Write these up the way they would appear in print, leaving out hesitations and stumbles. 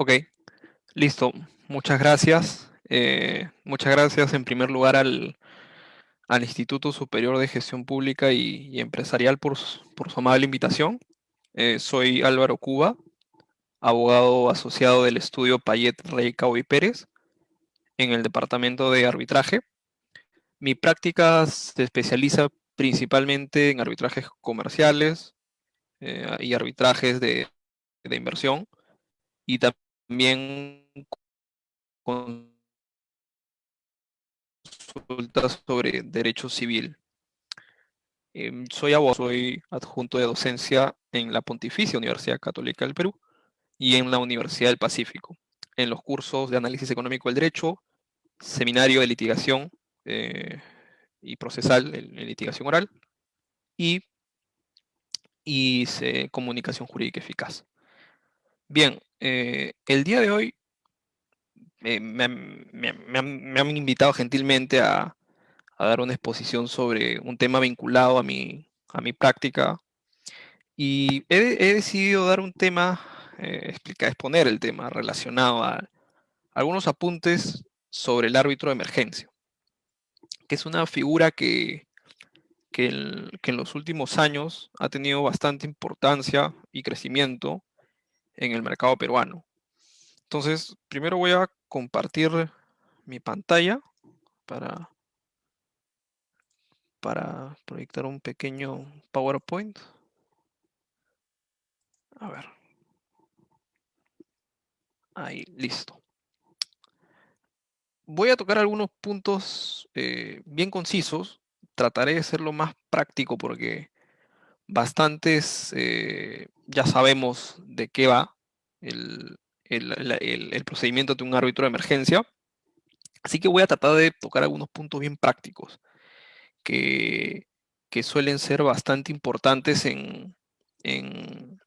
Ok, listo. Muchas gracias. Muchas gracias en primer lugar al Instituto Superior de Gestión Pública y Empresarial por su amable invitación. Soy Álvaro Cuba, abogado asociado del estudio Payet Rey Cao y Pérez en el Departamento de Arbitraje. Mi práctica se especializa principalmente en arbitrajes comerciales y arbitrajes de inversión y también consultas sobre derecho civil. Soy abogado, soy adjunto de docencia en la Pontificia Universidad Católica del Perú y en la Universidad del Pacífico, en los cursos de análisis económico del derecho, seminario de litigación eh, y procesal en litigación oral y, comunicación jurídica eficaz. Bien, el día de hoy me han invitado gentilmente a dar una exposición sobre un tema vinculado a mi práctica. Y he decidido dar un tema, exponer el tema relacionado a algunos apuntes sobre el árbitro de emergencia, que es una figura que en los últimos años ha tenido bastante importancia y crecimiento en el mercado peruano. Entonces, primero voy a compartir mi pantalla para, para proyectar un pequeño PowerPoint. A ver, ahí, listo. Voy a tocar algunos puntos bien concisos. Trataré de ser lo más práctico porque bastantes ya sabemos de qué va el, el procedimiento de un árbitro de emergencia. Así que voy a tratar de tocar algunos puntos bien prácticos que, que suelen ser bastante importantes en, en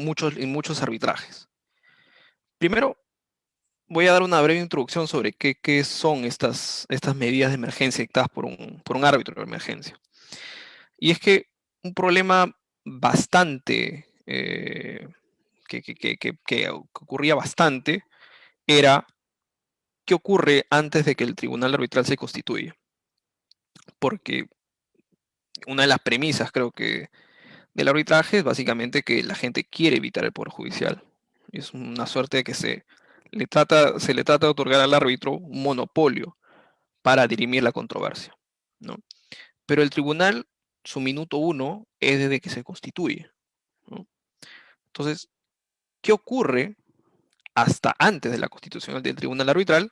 muchos arbitrajes. Primero, voy a dar una breve introducción sobre qué son estas medidas de emergencia dictadas por un árbitro de emergencia. Y es que un problema bastante, que ocurría bastante, era qué ocurre antes de que el tribunal arbitral se constituya. Porque una de las premisas, creo que, del arbitraje es básicamente que la gente quiere evitar el poder judicial. Es una suerte de que se le trata de otorgar al árbitro un monopolio para dirimir la controversia, ¿no? Pero el tribunal, su minuto uno es desde que se constituye, ¿no? Entonces, ¿qué ocurre hasta antes de la constitución del tribunal arbitral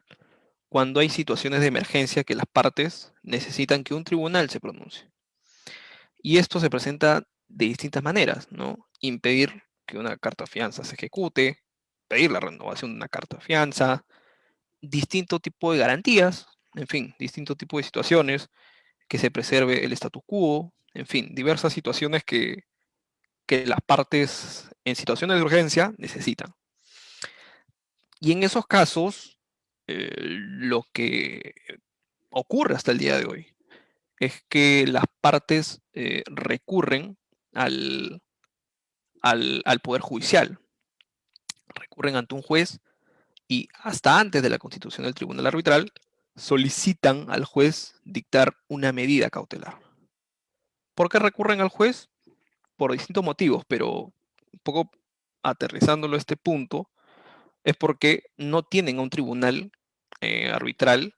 cuando hay situaciones de emergencia que las partes necesitan que un tribunal se pronuncie? Y esto se presenta de distintas maneras, ¿no? Impedir que una carta fianza se ejecute, pedir la renovación de una carta fianza, distinto tipo de garantías, en fin, distinto tipo de situaciones, que se preserve el status quo, en fin, diversas situaciones que las partes en situaciones de urgencia necesitan. Y en esos casos, lo que ocurre hasta el día de hoy es que las partes recurren al, al Poder Judicial, recurren ante un juez y hasta antes de la constitución del Tribunal Arbitral solicitan al juez dictar una medida cautelar. ¿Por qué recurren al juez? Por distintos motivos, pero un poco aterrizándolo a este punto, es porque no tienen a un tribunal arbitral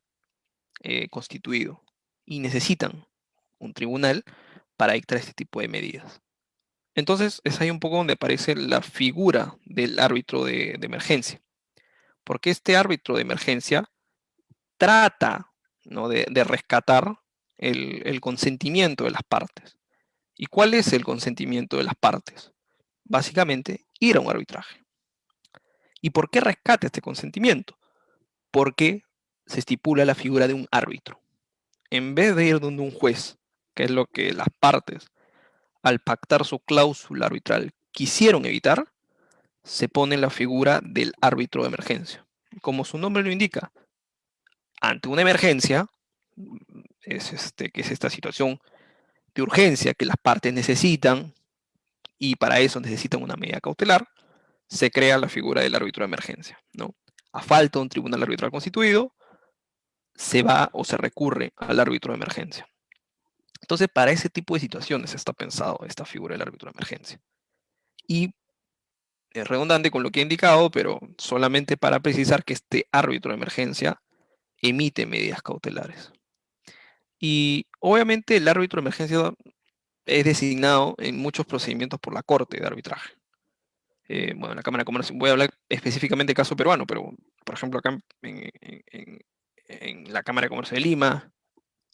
constituido y necesitan un tribunal para dictar este tipo de medidas. Entonces es ahí un poco donde aparece la figura del árbitro de emergencia, porque este árbitro de emergencia trata, ¿no?, de rescatar el consentimiento de las partes. ¿Y cuál es el consentimiento de las partes? Básicamente, ir a un arbitraje. ¿Y por qué rescata este consentimiento? Porque se estipula la figura de un árbitro. En vez de ir donde un juez, que es lo que las partes, al pactar su cláusula arbitral, quisieron evitar, se pone la figura del árbitro de emergencia. Como su nombre lo indica, ante una emergencia, que es esta situación de urgencia que las partes necesitan y para eso necesitan una medida cautelar, se crea la figura del árbitro de emergencia, ¿no? A falta de un tribunal arbitral constituido, se va o se recurre al árbitro de emergencia. Entonces, para ese tipo de situaciones está pensado esta figura del árbitro de emergencia. Y es redundante con lo que he indicado, pero solamente para precisar que este árbitro de emergencia emite medidas cautelares. Y obviamente el árbitro de emergencia es designado en muchos procedimientos por la Corte de Arbitraje. Bueno, en la Cámara de Comercio, voy a hablar específicamente del caso peruano, pero por ejemplo acá en la Cámara de Comercio de Lima,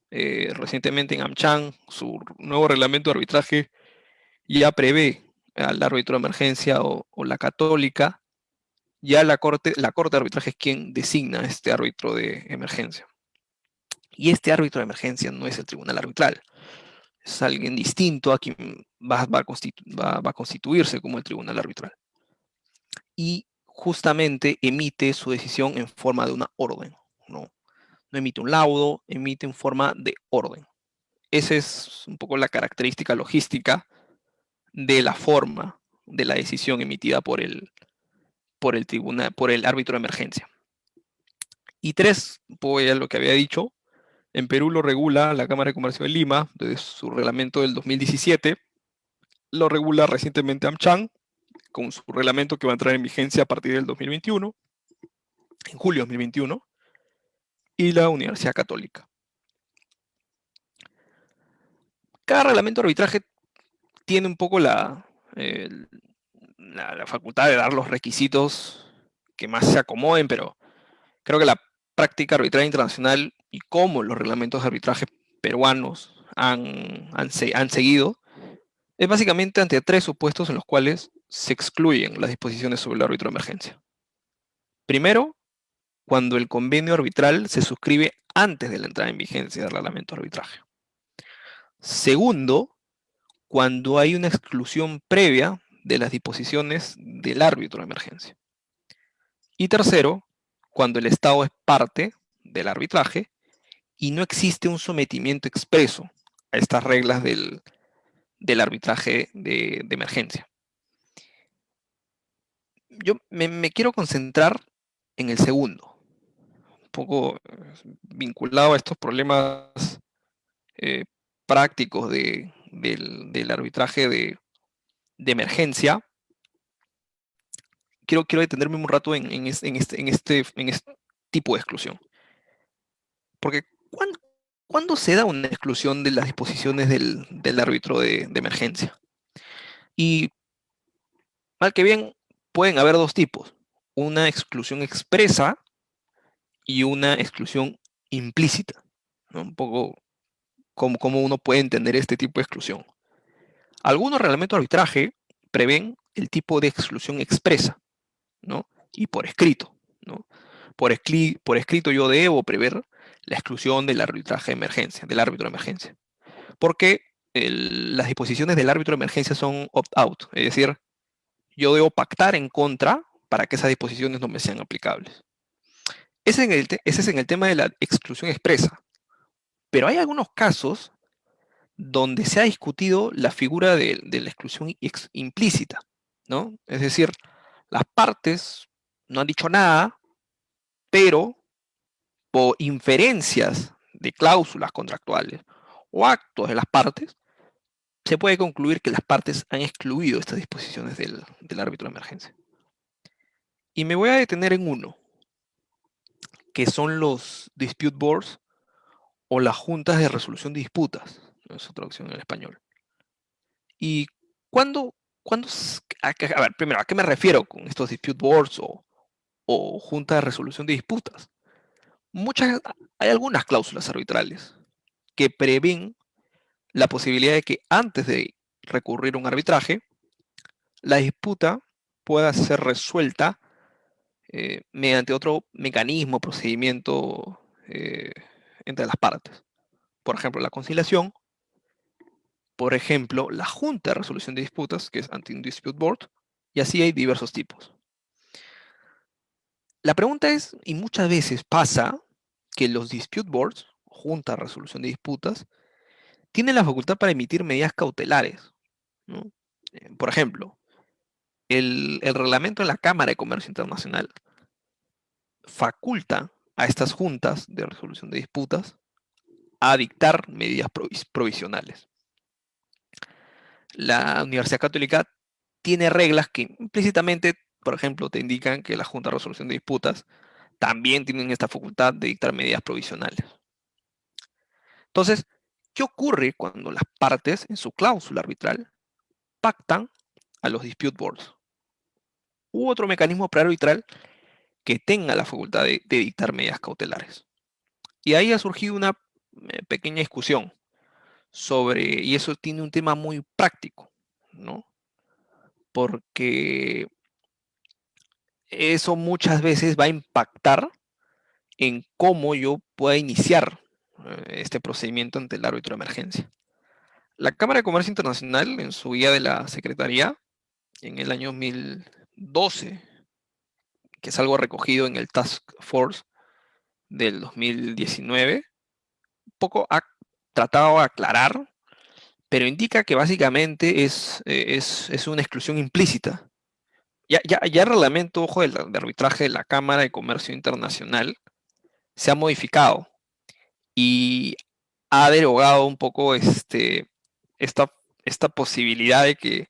recientemente en AmCham, su nuevo reglamento de arbitraje ya prevé al árbitro de emergencia o la católica, ya la corte de arbitraje es quien designa a este árbitro de emergencia. Y este árbitro de emergencia no es el tribunal arbitral, es alguien distinto a quien va a constituirse como el tribunal arbitral. Y justamente emite su decisión en forma de una orden, ¿no? No emite un laudo, emite en forma de orden. Esa es un poco la característica logística de la forma de la decisión emitida por el tribunal, por el árbitro de emergencia. Y tres, voy a lo que había dicho, en Perú lo regula la Cámara de Comercio de Lima, desde su reglamento del 2017, lo regula recientemente AmCham, con su reglamento que va a entrar en vigencia a partir del 2021, en julio de 2021, y la Universidad Católica. Cada reglamento de arbitraje tiene un poco la facultad de dar los requisitos que más se acomoden, pero creo que la práctica arbitral internacional y cómo los reglamentos de arbitraje peruanos han seguido es básicamente ante tres supuestos en los cuales se excluyen las disposiciones sobre el árbitro de emergencia. Primero, cuando el convenio arbitral se suscribe antes de la entrada en vigencia del reglamento de arbitraje. Segundo, cuando hay una exclusión previa de las disposiciones del árbitro de emergencia. Y tercero, cuando el Estado es parte del arbitraje y no existe un sometimiento expreso a estas reglas del arbitraje de emergencia. Yo me quiero concentrar en el segundo, un poco vinculado a estos problemas eh, prácticos del arbitraje de emergencia. Quiero detenerme un rato en este tipo de exclusión. Porque ¿cuándo se da una exclusión de las disposiciones del árbitro de emergencia? Y mal que bien, pueden haber dos tipos. Una exclusión expresa y una exclusión implícita, ¿no? Un poco cómo uno puede entender este tipo de exclusión. Algunos reglamentos de arbitraje prevén el tipo de exclusión expresa, ¿no? Y por escrito, ¿no? Por escrito yo debo prever la exclusión del arbitraje de emergencia, del árbitro de emergencia. Porque las disposiciones del árbitro de emergencia son opt-out, es decir, yo debo pactar en contra para que esas disposiciones no me sean aplicables. Ese es en el tema de la exclusión expresa. Pero hay algunos casos donde se ha discutido la figura de la exclusión implícita, ¿no? Es decir, las partes no han dicho nada, pero por inferencias de cláusulas contractuales o actos de las partes, se puede concluir que las partes han excluido estas disposiciones del árbitro de emergencia. Y me voy a detener en uno, que son los dispute boards o las juntas de resolución de disputas, ¿no? Es su traducción en español. ¿Y cuándo, a ver, primero, ¿a qué me refiero con estos dispute boards o juntas de resolución de disputas? Hay algunas cláusulas arbitrales que prevén la posibilidad de que antes de recurrir a un arbitraje, la disputa pueda ser resuelta mediante otro mecanismo, procedimiento entre las partes. Por ejemplo, la conciliación, por ejemplo, la Junta de Resolución de Disputas, que es Anti-Dispute Board, y así hay diversos tipos. La pregunta es, y muchas veces pasa, que los Dispute Boards, Junta de Resolución de Disputas, tienen la facultad para emitir medidas cautelares, ¿no? Por ejemplo, el reglamento en la Cámara de Comercio Internacional faculta a estas juntas de resolución de disputas a dictar medidas provisionales. La Universidad Católica tiene reglas que implícitamente, por ejemplo, te indican que la Junta de Resolución de Disputas también tienen esta facultad de dictar medidas provisionales. Entonces, ¿qué ocurre cuando las partes en su cláusula arbitral pactan a los dispute boards u otro mecanismo prearbitral que tenga la facultad de dictar medidas cautelares? Y ahí ha surgido una pequeña discusión sobre, y eso tiene un tema muy práctico, ¿no? Porque eso muchas veces va a impactar en cómo yo pueda iniciar este procedimiento ante el árbitro de emergencia. La Cámara de Comercio Internacional, en su guía de la Secretaría, en el año 2012, que es algo recogido en el Task Force del 2019, un poco ha tratado de aclarar, pero indica que básicamente es una exclusión implícita. Ya el reglamento, ojo, de arbitraje de la Cámara de Comercio Internacional se ha modificado y ha derogado un poco esta, esta posibilidad de que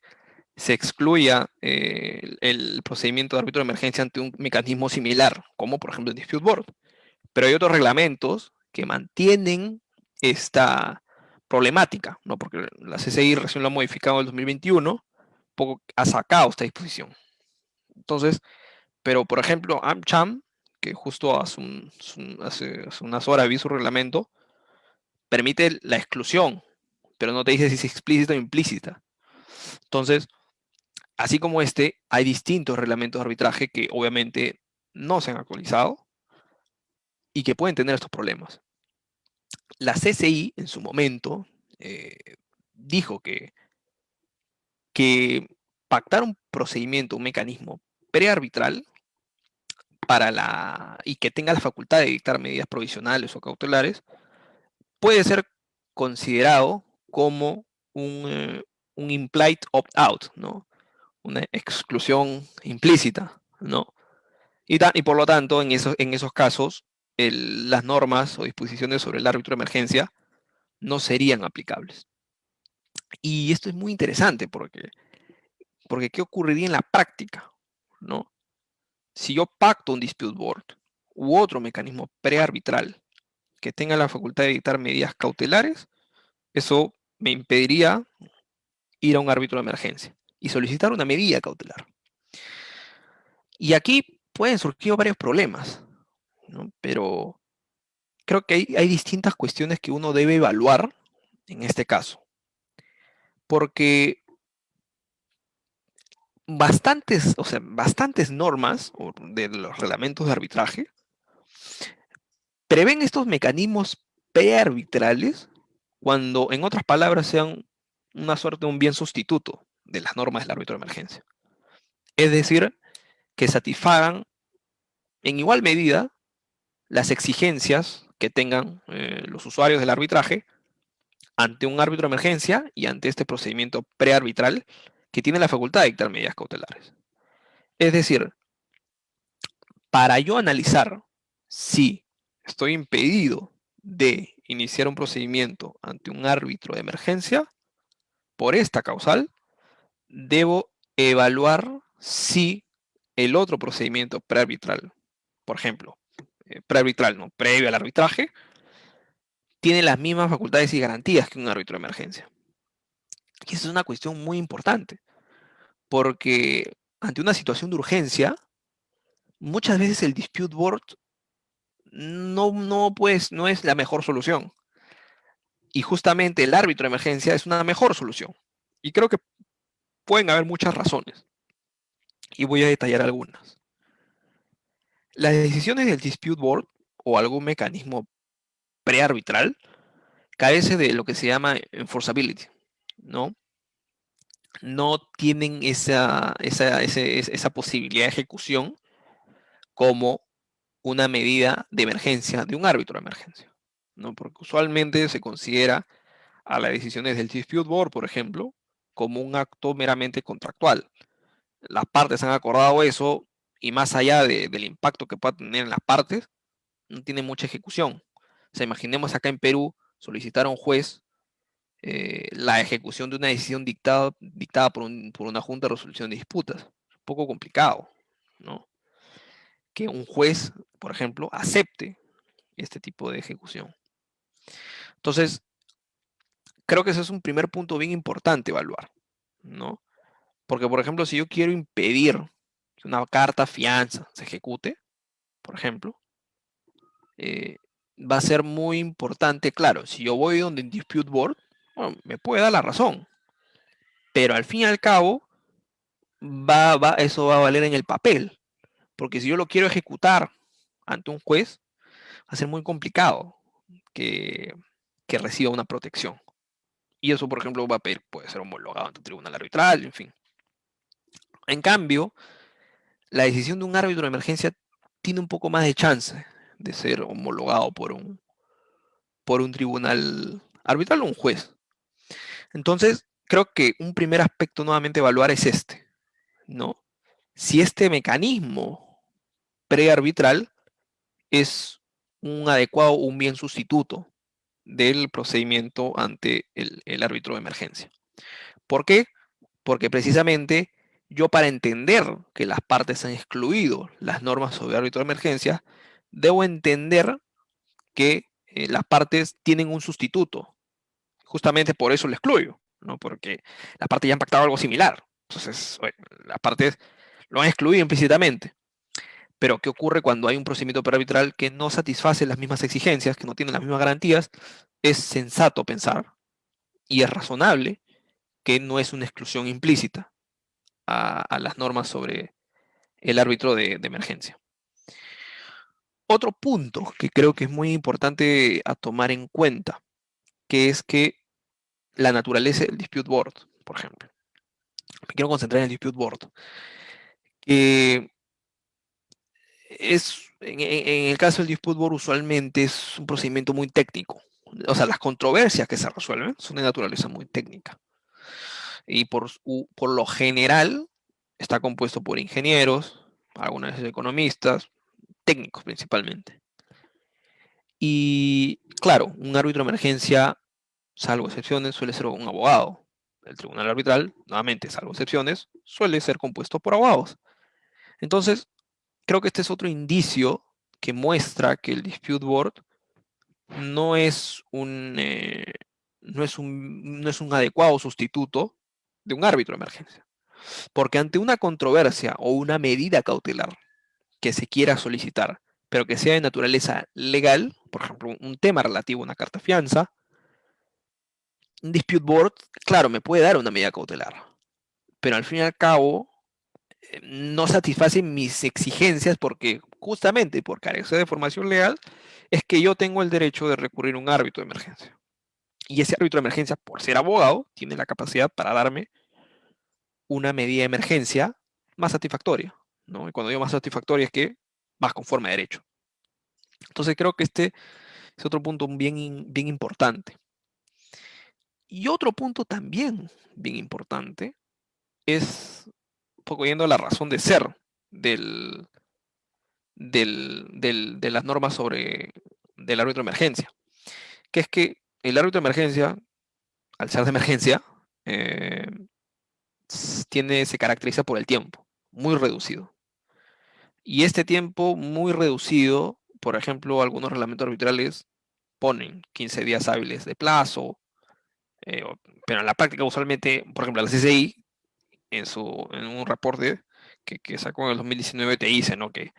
se excluya el procedimiento de árbitro de emergencia ante un mecanismo similar, como por ejemplo el Dispute Board. Pero hay otros reglamentos que mantienen esta problemática, ¿no? Porque la CCI recién lo ha modificado en el 2021, un poco ha sacado esta disposición. Entonces, pero por ejemplo, AmCham, que justo hace unas horas vi su reglamento, permite la exclusión, pero no te dice si es explícita o implícita. Entonces, así como hay distintos reglamentos de arbitraje que obviamente no se han actualizado y que pueden tener estos problemas. La CCI en su momento dijo que pactar un procedimiento, un mecanismo prearbitral y que tenga la facultad de dictar medidas provisionales o cautelares puede ser considerado como un implied opt-out, ¿no? Una exclusión implícita, ¿no? Y por lo tanto, en esos casos, las normas o disposiciones sobre el árbitro de emergencia no serían aplicables. Y esto es muy interesante porque ¿qué ocurriría en la práctica? ¿No? Si yo pacto un dispute board u otro mecanismo prearbitral que tenga la facultad de dictar medidas cautelares, eso me impediría ir a un árbitro de emergencia y solicitar una medida cautelar. Y aquí pueden surgir varios problemas, ¿no? Pero creo que hay distintas cuestiones que uno debe evaluar en este caso. Porque bastantes normas de los reglamentos de arbitraje prevén estos mecanismos prearbitrales cuando, en otras palabras, sean una suerte de un bien sustituto de las normas del árbitro de emergencia. Es decir, que satisfagan en igual medida las exigencias que tengan los usuarios del arbitraje ante un árbitro de emergencia y ante este procedimiento prearbitral que tiene la facultad de dictar medidas cautelares. Es decir, para yo analizar si estoy impedido de iniciar un procedimiento ante un árbitro de emergencia, por esta causal, debo evaluar si el otro procedimiento prearbitral, por ejemplo, prearbitral, no, previo al arbitraje, tiene las mismas facultades y garantías que un árbitro de emergencia. Y esa es una cuestión muy importante, porque ante una situación de urgencia, muchas veces el dispute board no es la mejor solución. Y justamente el árbitro de emergencia es una mejor solución. Y creo que pueden haber muchas razones. Y voy a detallar algunas. Las decisiones del dispute board o algún mecanismo prearbitral carece de lo que se llama enforceability, ¿no? No tienen esa posibilidad de ejecución como una medida de emergencia de un árbitro de emergencia, ¿no? Porque usualmente se considera a las decisiones del dispute board, por ejemplo, como un acto meramente contractual. las partes han acordado eso, y más allá del impacto que pueda tener en las partes, no tiene mucha ejecución. O sea, imaginemos acá en Perú solicitar a un juez la ejecución de una decisión dictada por una junta de resolución de disputas. Es un poco complicado, ¿no? Que un juez, por ejemplo, acepte este tipo de ejecución. Entonces, creo que ese es un primer punto bien importante evaluar, ¿no? Porque, por ejemplo, si yo quiero impedir que una carta fianza se ejecute, por ejemplo, eh, va a ser muy importante, claro, si yo voy donde el dispute board, bueno, me puede dar la razón, pero al fin y al cabo, eso va a valer en el papel, porque si yo lo quiero ejecutar ante un juez, va a ser muy complicado que, que reciba una protección. Y eso, por ejemplo, puede ser homologado ante un tribunal arbitral, en fin. En cambio, la decisión de un árbitro de emergencia tiene un poco más de chance de ser homologado por un tribunal arbitral o un juez. Entonces, creo que un primer aspecto nuevamente a evaluar es este, ¿no? Si este mecanismo prearbitral es un adecuado o un bien sustituto del procedimiento ante el árbitro de emergencia. ¿Por qué? Porque precisamente yo, para entender que las partes han excluido las normas sobre árbitro de emergencia, debo entender que las partes tienen un sustituto. Justamente por eso lo excluyo, ¿no? Porque las partes ya han pactado algo similar. Entonces, bueno, las partes lo han excluido implícitamente. Pero ¿qué ocurre cuando hay un procedimiento prearbitral que no satisface las mismas exigencias, que no tiene las mismas garantías? Es sensato pensar, y es razonable, que no es una exclusión implícita a las normas sobre el árbitro de emergencia. Otro punto que creo que es muy importante a tomar en cuenta, que es que la naturaleza del dispute board, por ejemplo. Me quiero concentrar en el dispute board. Que en el caso del dispute board, usualmente es un procedimiento muy técnico. O sea, las controversias que se resuelven son de naturaleza muy técnica. Y por lo general está compuesto por ingenieros, algunas veces economistas, técnicos principalmente. Y claro, un árbitro de emergencia, salvo excepciones, suele ser un abogado. El tribunal arbitral, nuevamente, salvo excepciones, suele ser compuesto por abogados. Entonces, creo que este es otro indicio que muestra que el dispute board no es un adecuado sustituto de un árbitro de emergencia. Porque ante una controversia o una medida cautelar que se quiera solicitar, pero que sea de naturaleza legal, por ejemplo, un tema relativo a una carta fianza, un dispute board, claro, me puede dar una medida cautelar, pero al fin y al cabo no satisface mis exigencias, porque justamente por carecer de formación legal es que yo tengo el derecho de recurrir a un árbitro de emergencia. Y ese árbitro de emergencia, por ser abogado, tiene la capacidad para darme una medida de emergencia más satisfactoria, ¿no? Y cuando digo más satisfactoria es que más conforme a derecho. Entonces creo que este es otro punto bien importante. Y otro punto también bien importante es un poco yendo a la razón de ser del, de las normas sobre del árbitro de emergencia, que es que el árbitro de emergencia, al ser de emergencia, eh, se caracteriza por el tiempo, muy reducido. Y este tiempo muy reducido, por ejemplo, algunos reglamentos arbitrales ponen 15 días hábiles de plazo, pero en la práctica usualmente, por ejemplo, la CCI, en un reporte que sacó en el 2019, te dice, ¿no? Que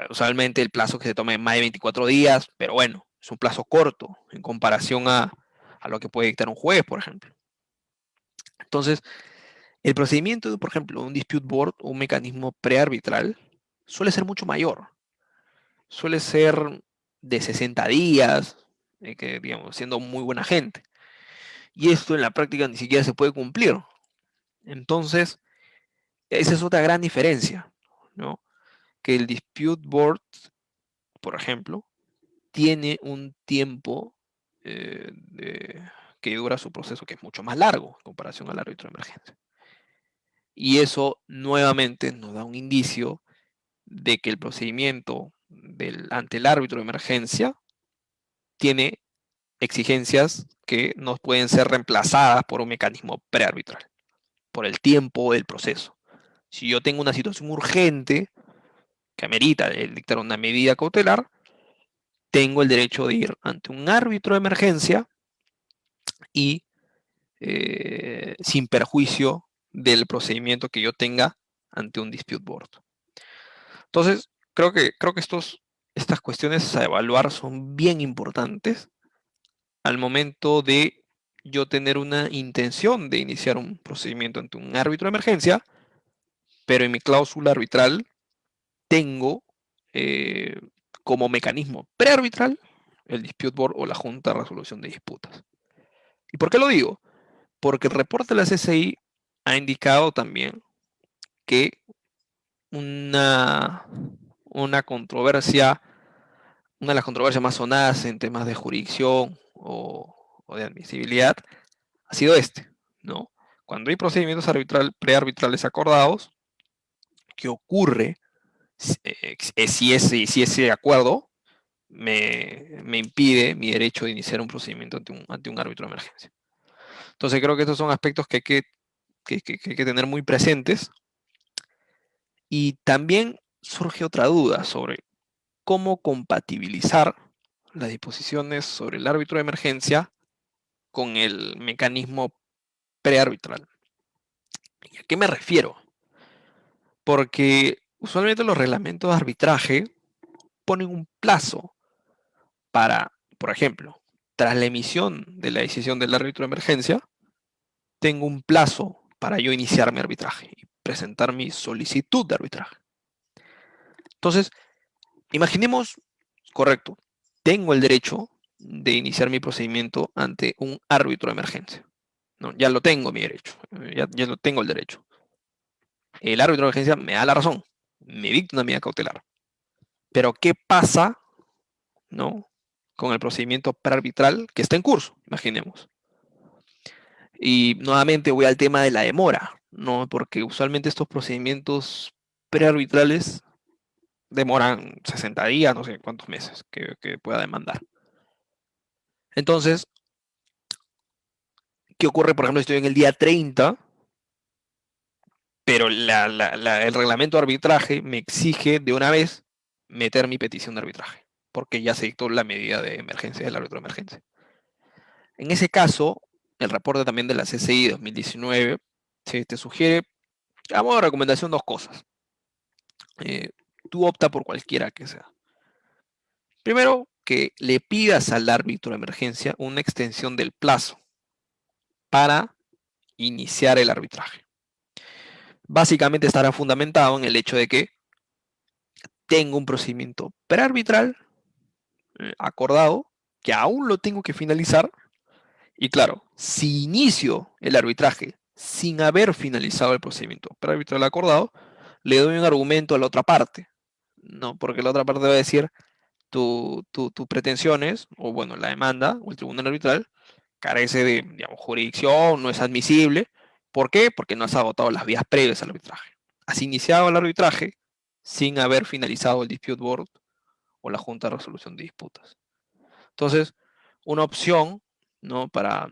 usualmente el plazo que se toma es más de 24 días, pero bueno, es un plazo corto en comparación a lo que puede dictar un juez, por ejemplo. Entonces, el procedimiento, por ejemplo, un dispute board o un mecanismo prearbitral suele ser mucho mayor. Suele ser de 60 días, que, digamos, siendo muy buena gente. Y esto en la práctica ni siquiera se puede cumplir. Entonces, esa es otra gran diferencia, ¿no? Que el dispute board, por ejemplo, tiene un tiempo que dura su proceso, que es mucho más largo en comparación al árbitro de emergencia. Y eso nuevamente nos da un indicio de que el procedimiento ante el árbitro de emergencia tiene exigencias que no pueden ser reemplazadas por un mecanismo prearbitral, por el tiempo del proceso. Si yo tengo una situación urgente que amerita el dictar una medida cautelar, tengo el derecho de ir ante un árbitro de emergencia y sin perjuicio del procedimiento que yo tenga ante un dispute board. Entonces, creo que estas cuestiones a evaluar son bien importantes al momento de yo tener una intención de iniciar un procedimiento ante un árbitro de emergencia, pero en mi cláusula arbitral tengo eh, como mecanismo prearbitral el dispute board o la junta de resolución de disputas. ¿Y por qué lo digo? Porque el reporte de la CCI ha indicado también que una, una controversia, una de las controversias más sonadas en temas de jurisdicción o de admisibilidad ha sido ¿no? Cuando hay procedimientos prearbitrales acordados, ¿qué ocurre si ese acuerdo me impide mi derecho de iniciar un procedimiento ante un árbitro de emergencia? Entonces creo que estos son aspectos que hay que tener muy presentes. Y también surge otra duda sobre cómo compatibilizar las disposiciones sobre el árbitro de emergencia con el mecanismo prearbitral. ¿Y a qué me refiero? Porque usualmente los reglamentos de arbitraje ponen un plazo para, por ejemplo, tras la emisión de la decisión del árbitro de emergencia, tengo un plazo para yo iniciar mi arbitraje y presentar mi solicitud de arbitraje. Entonces, imaginemos, correcto, tengo el derecho de iniciar mi procedimiento ante un árbitro de emergencia. ¿No? Ya lo tengo mi derecho, ya lo tengo el derecho. El árbitro de emergencia me da la razón, me dicta una medida cautelar. Pero ¿qué pasa, ¿no? Con el procedimiento prearbitral que está en curso? Imaginemos. Y nuevamente voy al tema de la demora, ¿no? Porque usualmente estos procedimientos prearbitrales demoran 60 días, no sé cuántos meses que pueda demandar. Entonces, ¿qué ocurre? Por ejemplo, estoy en el día 30, pero el reglamento de arbitraje me exige de una vez meter mi petición de arbitraje, porque ya se dictó la medida de emergencia del árbitro de emergencia. En ese caso, el reporte también de la CCI 2019 te sugiere, a modo de recomendación, dos cosas. Tú opta por cualquiera que sea. Primero, que le pidas al árbitro de emergencia una extensión del plazo para iniciar el arbitraje. Básicamente estará fundamentado en el hecho de que tengo un procedimiento prearbitral acordado, que aún lo tengo que finalizar, y claro, si inicio el arbitraje sin haber finalizado el procedimiento prearbitral acordado, le doy un argumento a la otra parte, ¿no? Porque la otra parte va a decir, tus pretensiones, o bueno, la demanda, o el tribunal arbitral, carece de, digamos, jurisdicción, no es admisible. ¿Por qué? Porque no has agotado las vías previas al arbitraje. Has iniciado el arbitraje sin haber finalizado el dispute board o la junta de resolución de disputas. Entonces, una opción, ¿no? Para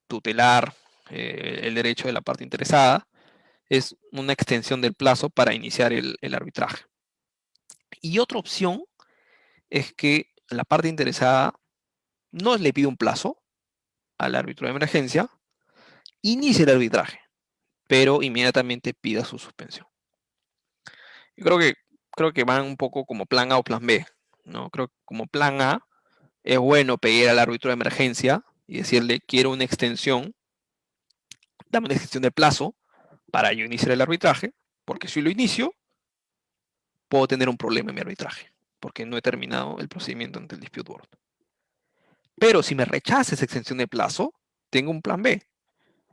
tutelar el derecho de la parte interesada es una extensión del plazo para iniciar el arbitraje. Y otra opción es que la parte interesada no le pide un plazo al árbitro de emergencia, inicie el arbitraje, pero inmediatamente pida su suspensión. Yo creo que van un poco como plan A o plan B, ¿no? Creo que como plan A es bueno pedir al árbitro de emergencia y decirle quiero una extensión, dame una extensión de plazo para yo iniciar el arbitraje, porque si lo inicio, puedo tener un problema en mi arbitraje, porque no he terminado el procedimiento ante el dispute board. Pero si me rechaza esa extensión de plazo, tengo un plan B.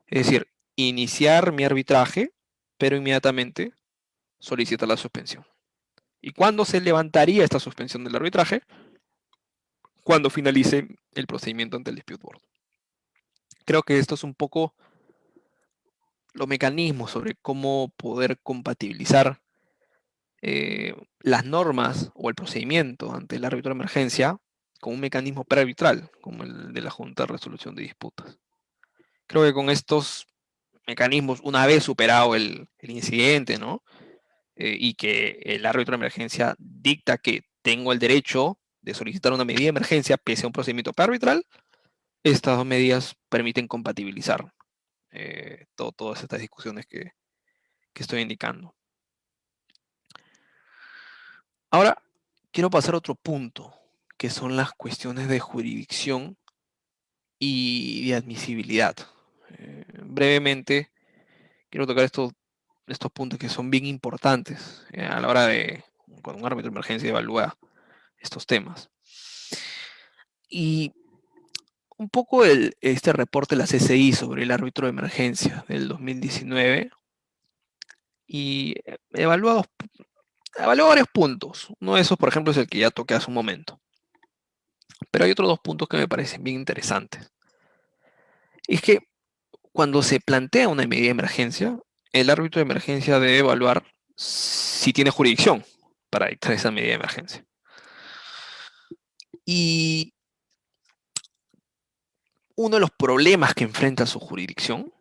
Es decir, iniciar mi arbitraje, pero inmediatamente solicitar la suspensión. ¿Y cuándo se levantaría esta suspensión del arbitraje? Cuando finalice el procedimiento ante el dispute board. Creo que esto es un poco los mecanismos sobre cómo poder compatibilizar las normas o el procedimiento ante el árbitro de emergencia con un mecanismo prearbitral, como el de la Junta de Resolución de Disputas. Creo que con estos mecanismos, una vez superado el incidente, ¿no? Y que el árbitro de emergencia dicta que tengo el derecho de solicitar una medida de emergencia pese a un procedimiento prearbitral, estas dos medidas permiten compatibilizar todas estas discusiones que estoy indicando. Ahora, quiero pasar a otro punto, que son las cuestiones de jurisdicción y de admisibilidad. Brevemente, quiero tocar estos puntos que son bien importantes a la hora de, cuando un árbitro de emergencia evalúa estos temas. Y un poco este reporte de la CCI sobre el árbitro de emergencia del 2019 y evalúa varios puntos. Uno de esos, por ejemplo, es el que ya toqué hace un momento. Pero hay otros dos puntos que me parecen bien interesantes. Es que cuando se plantea una medida de emergencia, el árbitro de emergencia debe evaluar si tiene jurisdicción para dictar esa medida de emergencia. Y uno de los problemas que enfrenta su jurisdicción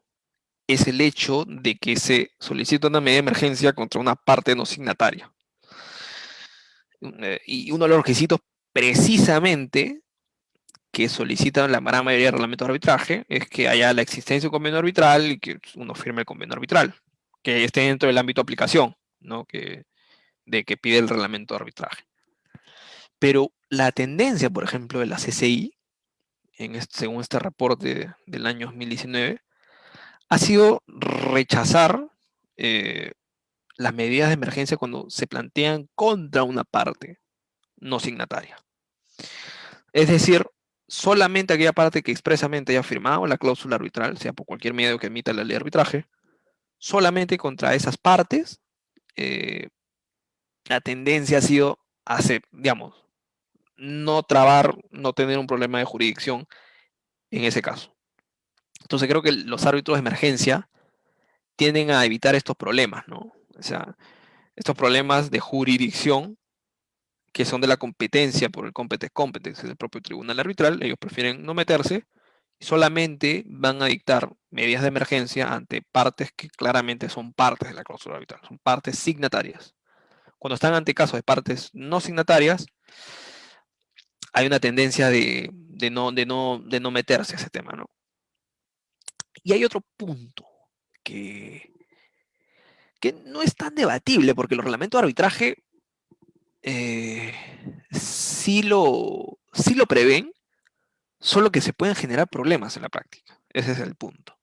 es el hecho de que se solicita una medida de emergencia contra una parte no signataria. Y uno de los requisitos precisamente que solicitan la gran mayoría de reglamentos de arbitraje es que haya la existencia de un convenio arbitral y que uno firme el convenio arbitral, que esté dentro del ámbito de aplicación, ¿no? De que pide el reglamento de arbitraje. Pero la tendencia, por ejemplo, de la CCI, según este reporte del año 2019, ha sido rechazar las medidas de emergencia cuando se plantean contra una parte no signataria. Es decir, solamente aquella parte que expresamente haya firmado la cláusula arbitral, sea por cualquier medio que emita la ley de arbitraje, solamente contra esas partes, la tendencia ha sido hacer, digamos, no trabar, no tener un problema de jurisdicción en ese caso. Entonces creo que los árbitros de emergencia tienden a evitar estos problemas, ¿no? O sea, estos problemas de jurisdicción que son de la competencia por el competence del propio tribunal arbitral, ellos prefieren no meterse y solamente van a dictar medidas de emergencia ante partes que claramente son partes de la cláusula arbitral, son partes signatarias. Cuando están ante casos de partes no signatarias, hay una tendencia de no meterse a ese tema, ¿no? Y hay otro punto que, que no es tan debatible, porque los reglamentos de arbitraje eh, sí lo prevén, solo que se pueden generar problemas en la práctica. Ese es el punto.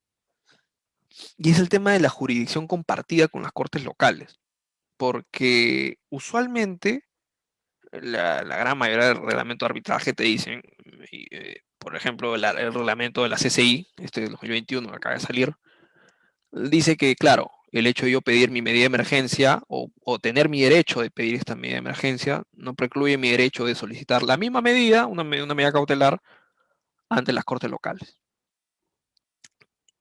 Y es el tema de la jurisdicción compartida con las cortes locales, porque usualmente la gran mayoría del reglamento de arbitraje te dicen, por ejemplo, el reglamento de la CCI, este del 2021 que acaba de salir, dice que, claro, el hecho de yo pedir mi medida de emergencia o tener mi derecho de pedir esta medida de emergencia no precluye mi derecho de solicitar la misma medida, una medida cautelar, ante las cortes locales.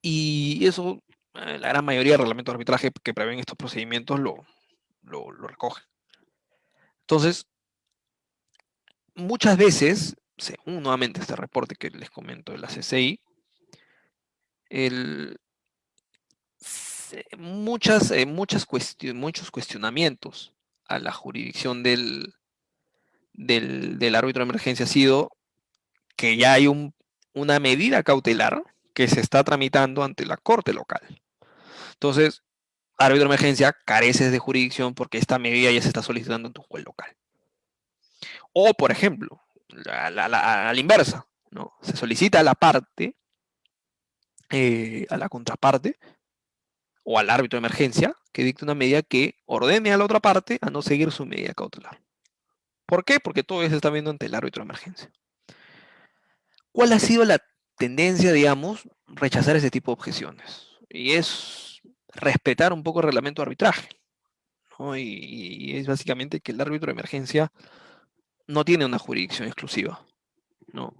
Y eso, la gran mayoría de reglamentos de arbitraje que prevén estos procedimientos lo recoge. Entonces, muchas veces, según nuevamente este reporte que les comento de la CCI, el, muchos cuestionamientos a la jurisdicción del árbitro de emergencia ha sido que ya hay una medida cautelar que se está tramitando ante la corte local. Entonces, árbitro de emergencia careces de jurisdicción porque esta medida ya se está solicitando en tu juez local. O, por ejemplo, a la inversa, ¿no? Se solicita a la parte, a la contraparte, o al árbitro de emergencia, que dicte una medida que ordene a la otra parte a no seguir su medida cautelar. ¿Por qué? Porque todo eso se está viendo ante el árbitro de emergencia. ¿Cuál ha sido la tendencia, digamos, rechazar ese tipo de objeciones? Y es respetar un poco el reglamento de arbitraje, ¿no? Y es básicamente que el árbitro de emergencia no tiene una jurisdicción exclusiva, ¿no?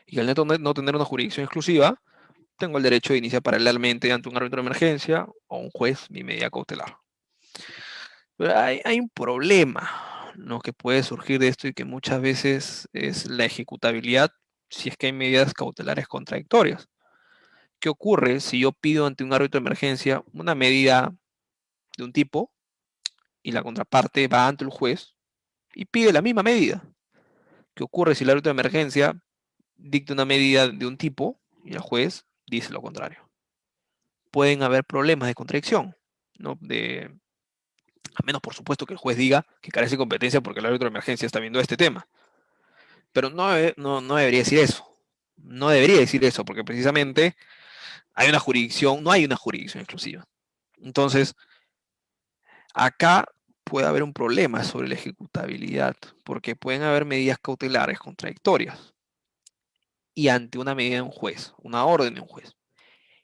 Y al no tener una jurisdicción exclusiva, tengo el derecho de iniciar paralelamente ante un árbitro de emergencia o un juez mi medida cautelar. Pero hay un problema, ¿no?, que puede surgir de esto y que muchas veces es la ejecutabilidad si es que hay medidas cautelares contradictorias. ¿Qué ocurre si yo pido ante un árbitro de emergencia una medida de un tipo y la contraparte va ante el juez y pide la misma medida? ¿Qué ocurre si el árbitro de emergencia dicta una medida de un tipo y el juez dice lo contrario? Pueden haber problemas de contradicción, ¿no? A menos, por supuesto, que el juez diga que carece de competencia porque el árbitro de emergencia está viendo este tema. Pero no debería decir eso. No debería decir eso, porque precisamente hay una jurisdicción, no hay una jurisdicción exclusiva. Entonces, acá puede haber un problema sobre la ejecutabilidad, porque pueden haber medidas cautelares contradictorias y ante una medida de un juez, una orden de un juez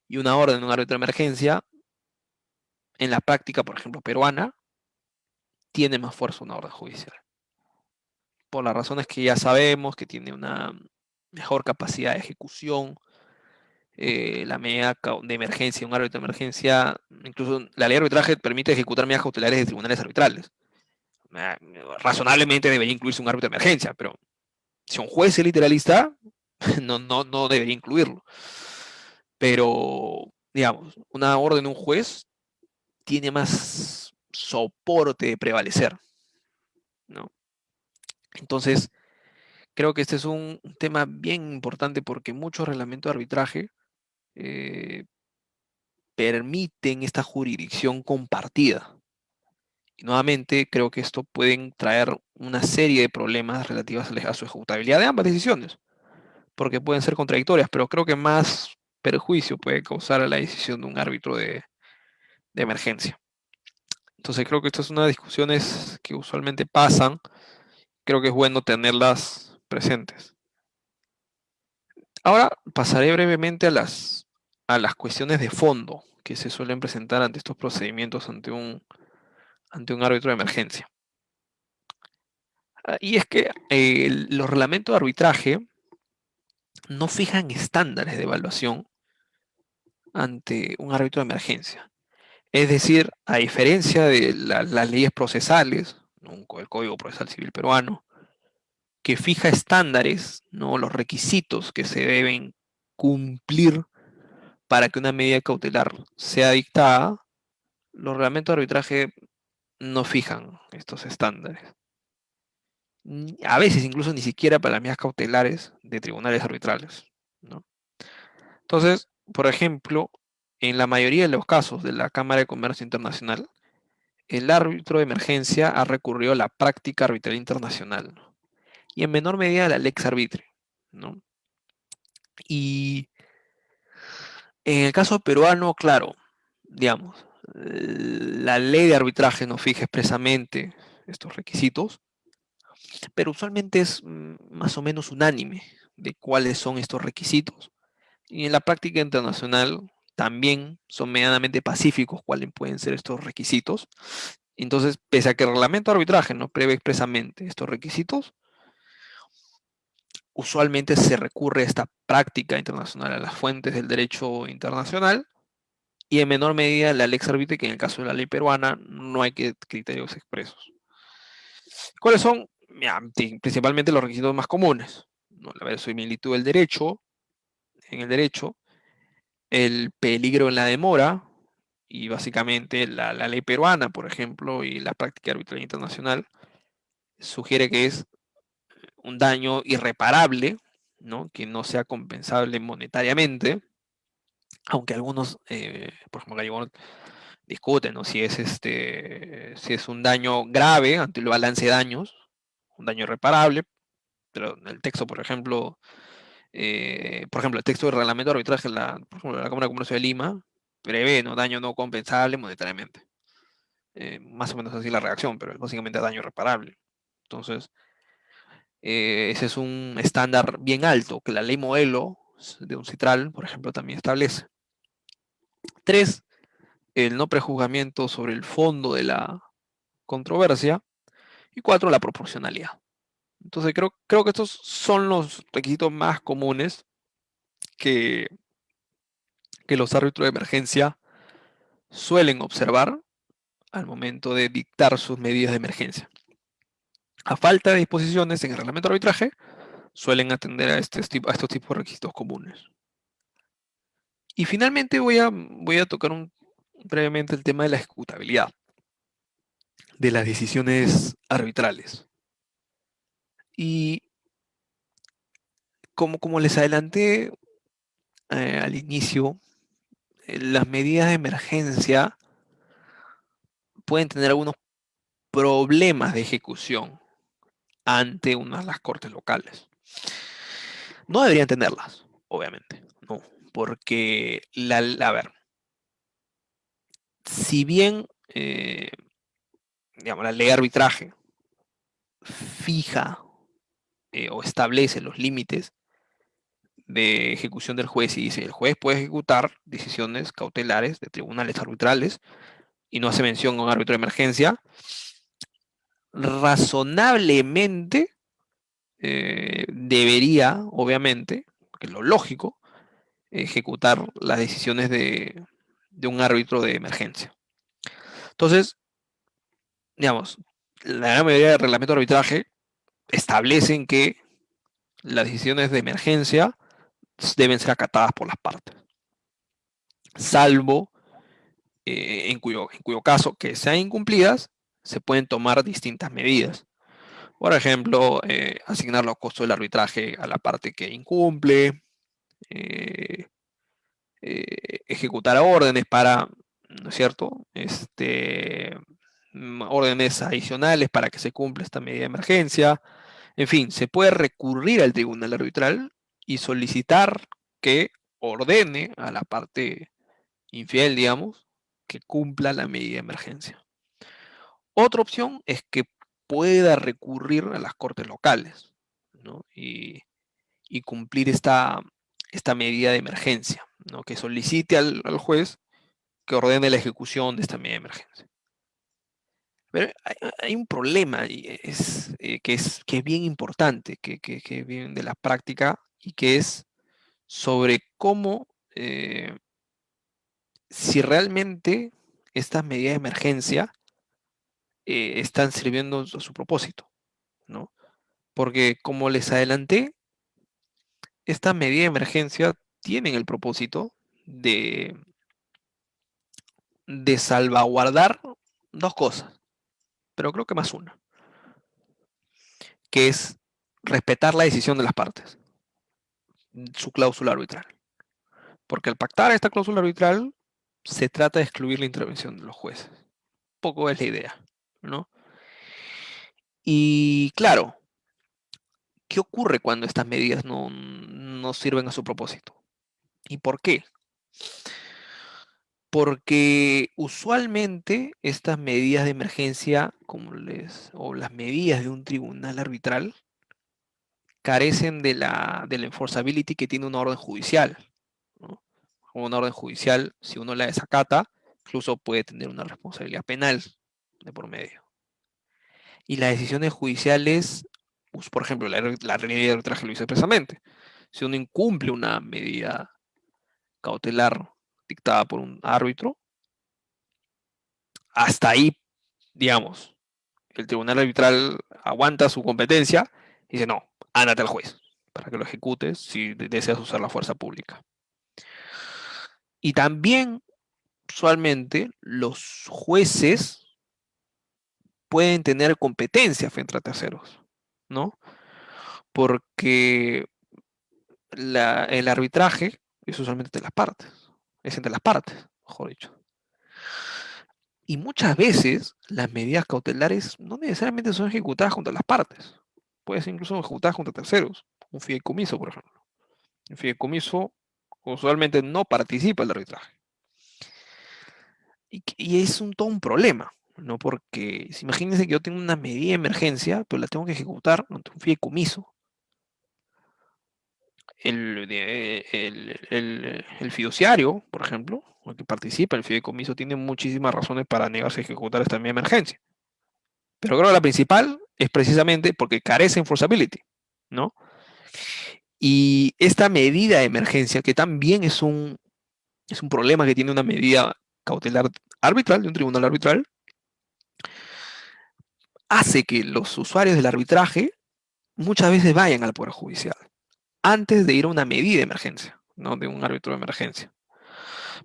y una orden de un árbitro de emergencia, en la práctica, por ejemplo, peruana, tiene más fuerza una orden judicial. Por las razones que ya sabemos, que tiene una mejor capacidad de ejecución, la medida de emergencia, un árbitro de emergencia, incluso la ley de arbitraje permite ejecutar medidas cautelares de tribunales arbitrales. Razonablemente debería incluirse un árbitro de emergencia, pero si un juez es literalista, no debería incluirlo. Pero, digamos, una orden de un juez tiene más soporte de prevalecer, ¿no? Entonces, creo que este es un tema bien importante porque muchos reglamentos de arbitraje eh, permiten esta jurisdicción compartida. Y nuevamente, creo que esto puede traer una serie de problemas relativos a su ejecutabilidad de ambas decisiones, porque pueden ser contradictorias, pero creo que más perjuicio puede causar a la decisión de un árbitro de emergencia. Entonces creo que estas son unas discusiones que usualmente pasan, creo que es bueno tenerlas presentes. Ahora pasaré brevemente a las cuestiones de fondo que se suelen presentar ante estos procedimientos ante un árbitro de emergencia. Y es que los reglamentos de arbitraje no fijan estándares de evaluación ante un árbitro de emergencia. Es decir, a diferencia de las leyes procesales, ¿no?, el Código Procesal Civil peruano, que fija estándares, ¿no?, los requisitos que se deben cumplir para que una medida cautelar sea dictada, los reglamentos de arbitraje no fijan estos estándares. A veces incluso ni siquiera para las medidas cautelares de tribunales arbitrales, ¿no? Entonces, por ejemplo, en la mayoría de los casos de la Cámara de Comercio Internacional, el árbitro de emergencia ha recurrido a la práctica arbitral internacional, ¿no?, y en menor medida a la lex arbitre, ¿no? Y en el caso peruano, claro, digamos, la ley de arbitraje no fija expresamente estos requisitos, pero usualmente es más o menos unánime de cuáles son estos requisitos. Y en la práctica internacional también son medianamente pacíficos cuáles pueden ser estos requisitos. Entonces, pese a que el reglamento de arbitraje no prevé expresamente estos requisitos, usualmente se recurre a esta práctica internacional, a las fuentes del derecho internacional, y en menor medida la lex arbitre, que en el caso de la ley peruana no hay criterios expresos. ¿Cuáles son? Principalmente los requisitos más comunes, ¿no? La verosimilitud del derecho, en el derecho, el peligro en la demora, y básicamente la ley peruana, por ejemplo, y la práctica arbitral internacional, sugiere que es un daño irreparable, ¿no?, que no sea compensable monetariamente, aunque algunos, por ejemplo, Gallego discuten, ¿no?, si es un daño grave ante el balance de daños, un daño irreparable, pero en el texto, por ejemplo, el texto del reglamento de arbitraje, por ejemplo, la Cámara de Comercio de Lima, prevé, ¿no?, daño no compensable monetariamente. Más o menos así la reacción, pero es básicamente daño irreparable. Entonces, ese es un estándar bien alto que la ley modelo de un citral, por ejemplo, también establece. 3, el no prejuzgamiento sobre el fondo de la controversia. Y 4, la proporcionalidad. Entonces, creo que estos son los requisitos más comunes que que los árbitros de emergencia suelen observar al momento de dictar sus medidas de emergencia. A falta de disposiciones en el reglamento de arbitraje, suelen atender a estos tipos de requisitos comunes. Y finalmente voy a tocar brevemente el tema de la ejecutabilidad de las decisiones arbitrales. Y como les adelanté al inicio, las medidas de emergencia pueden tener algunos problemas de ejecución ante una de las cortes locales. No deberían tenerlas, obviamente, no, porque a ver, si bien digamos, la ley de arbitraje fija o establece los límites de ejecución del juez y dice el juez puede ejecutar decisiones cautelares de tribunales arbitrales y no hace mención a un árbitro de emergencia, razonablemente debería, obviamente, que es lo lógico, ejecutar las decisiones de un árbitro de emergencia. Entonces, digamos, la gran mayoría de reglamentos de arbitraje establecen que las decisiones de emergencia deben ser acatadas por las partes, salvo en cuyo caso que sean incumplidas, se pueden tomar distintas medidas. Por ejemplo, asignar los costos del arbitraje a la parte que incumple, eh, ejecutar órdenes para, ¿no es cierto? Órdenes adicionales para que se cumpla esta medida de emergencia. En fin, se puede recurrir al tribunal arbitral y solicitar que ordene a la parte infiel, digamos, que cumpla la medida de emergencia. Otra opción es que pueda recurrir a las cortes locales, ¿no? Y cumplir esta medida de emergencia, ¿no? Que solicite al juez que ordene la ejecución de esta medida de emergencia. Pero hay un problema que es bien importante, que viene de la práctica y que es sobre cómo, si realmente estas medidas de emergencia están sirviendo a su propósito, ¿no? Porque como les adelanté, estas medidas de emergencia tienen el propósito de salvaguardar dos cosas, pero creo que más una, que es respetar la decisión de las partes, su cláusula arbitral. Porque al pactar esta cláusula arbitral, se trata de excluir la intervención de los jueces. Poco es la idea, ¿no? Y claro, ¿qué ocurre cuando estas medidas no sirven a su propósito? ¿Y por qué? Porque usualmente estas medidas de emergencia, o las medidas de un tribunal arbitral, carecen de la enforceability que tiene una orden judicial, ¿no? Una orden judicial, si uno la desacata, incluso puede tener una responsabilidad penal de por medio. Y las decisiones judiciales, pues, por ejemplo, la ley de arbitraje lo dice expresamente. Si uno incumple una medida cautelar dictada por un árbitro, hasta ahí, digamos, el tribunal arbitral aguanta su competencia y dice, no, ándate al juez para que lo ejecutes si deseas usar la fuerza pública. Y también, usualmente, los jueces pueden tener competencia frente a terceros, ¿no? Porque el arbitraje es usualmente entre las partes, es entre las partes, mejor dicho. Y muchas veces las medidas cautelares no necesariamente son ejecutadas contra las partes, pueden ser incluso ejecutadas contra terceros, un fideicomiso, por ejemplo. El fideicomiso usualmente no participa en el arbitraje. Y es todo un problema, ¿no? Porque imagínense que yo tengo una medida de emergencia, pero la tengo que ejecutar ante un fideicomiso. El fiduciario, por ejemplo, el que participa en el fideicomiso, tiene muchísimas razones para negarse a ejecutar esta medida de emergencia. Pero creo que la principal es precisamente porque carece de enforceability, ¿no? Y esta medida de emergencia, que también es Es un problema que tiene una medida cautelar arbitral, de un tribunal arbitral, hace que los usuarios del arbitraje muchas veces vayan al Poder Judicial antes de ir a una medida de emergencia, ¿no? De un árbitro de emergencia,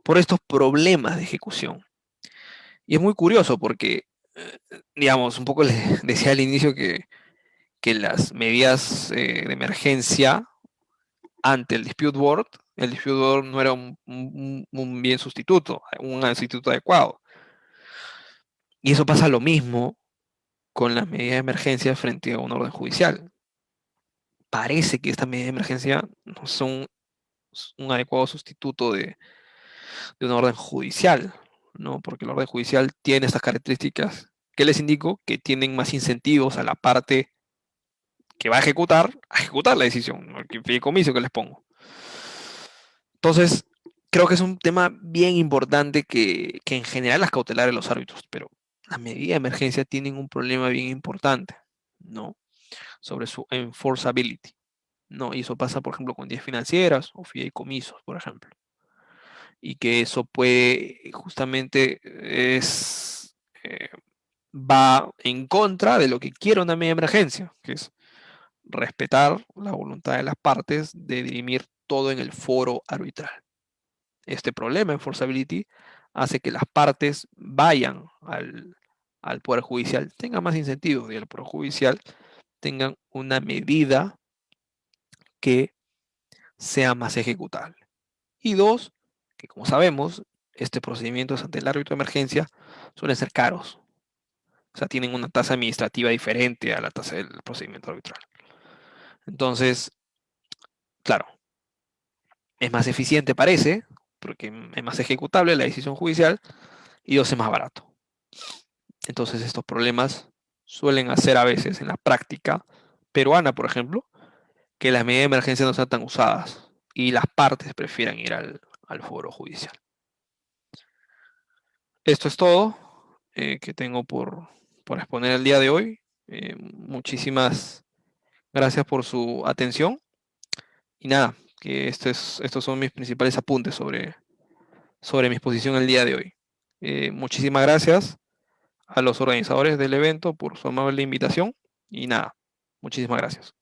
por estos problemas de ejecución. Y es muy curioso porque, digamos, un poco les decía al inicio que las medidas de emergencia ante el dispute board no era un bien sustituto, un sustituto adecuado. Y eso pasa lo mismo con las medidas de emergencia frente a una orden judicial. Parece que estas medidas de emergencia no son un adecuado sustituto de una orden judicial, ¿no? Porque la orden judicial tiene estas características que les indico que tienen más incentivos a la parte que va a ejecutar la decisión, ¿no? El fideicomiso que les pongo. Entonces, creo que es un tema bien importante que en general las cautelares de los árbitros, pero las medidas de emergencia tienen un problema bien importante, ¿no? Sobre su enforceability, ¿no? Y eso pasa, por ejemplo, con entidades financieras o fideicomisos, por ejemplo. Y que eso puede, justamente, va en contra de lo que quiere una medida de emergencia, que es respetar la voluntad de las partes de dirimir todo en el foro arbitral. Este problema, enforceability, hace que las partes vayan al Poder Judicial, tengan más incentivos y el Poder Judicial tengan una medida que sea más ejecutable. Y dos, que como sabemos, este procedimientos ante el árbitro de emergencia suelen ser caros. O sea, tienen una tasa administrativa diferente a la tasa del procedimiento arbitral. Entonces, claro, es más eficiente, parece, porque es más ejecutable la decisión judicial y dos, es más barato. Entonces, estos problemas suelen hacer a veces en la práctica peruana, por ejemplo, que las medidas de emergencia no sean tan usadas y las partes prefieran ir al foro judicial. Esto es todo que tengo por exponer el día de hoy. Muchísimas gracias por su atención. Y nada, que estos son mis principales apuntes sobre mi exposición el día de hoy. Muchísimas gracias a los organizadores del evento por su amable invitación. Y nada, muchísimas gracias.